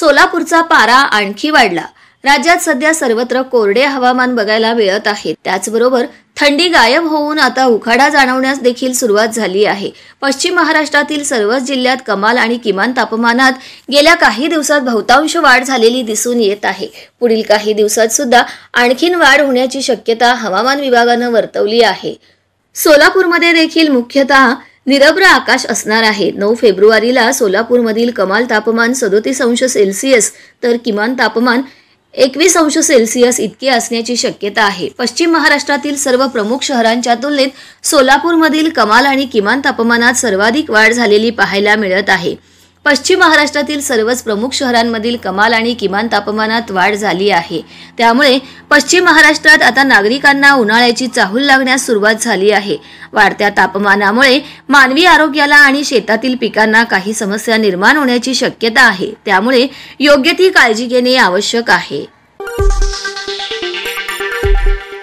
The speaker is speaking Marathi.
सोलापूरचा पारा आणखी वाढला। राज्यात सध्या सर्वत्र कोरडे हवामान बघायला मिळत आहे। त्याचबरोबर थंडी गायब होऊन आता उखाडा जाणवण्यास देखील सुरुवात झाली आहे। पश्चिम महाराष्ट्रातील सर्वच जिल्ह्यात कमाल आणि किमान तापमानात गेल्या काही दिवसात बहुतांश वाढ झालेली दिसून येत आहे। पुढील काही दिवसात सुद्धा आणखीन वाढ होण्याची शक्यता हवामान विभागाने वर्तवली आहे। सोलापूरमध्ये देखील मुख्यतः निरभ्र आकाश असणार आहे। 9 फेब्रुवारीला सोलापूरमधील कमाल तापमान 37°C तर किमान तापमान 21°C इतके असण्याची शक्यता आहे। पश्चिम महाराष्ट्रातील सर्व प्रमुख शहरांच्या तुलनेत सोलापूरमधील कमाल आणि किमान तापमानात सर्वाधिक वाढ झालेली पाहायला मिळत आहे। पश्चिम महाराष्ट्रातील सर्वच प्रमुख शहरांमधील कमाल आणि किमान तापमानात वाढ झाली आहे। त्यामुळे पश्चिम महाराष्ट्रात आता नागरिकांना उन्हाळ्याची चाहूल लागण्यास सुरुवात झाली आहे। वाढत्या तापमानामुळे मानवी आरोग्याला आणि शेतातील पिकांना काही समस्या निर्माण होण्याची शक्यता आहे। त्यामुळे योग्य ती काळजी घेणे आवश्यक आहे।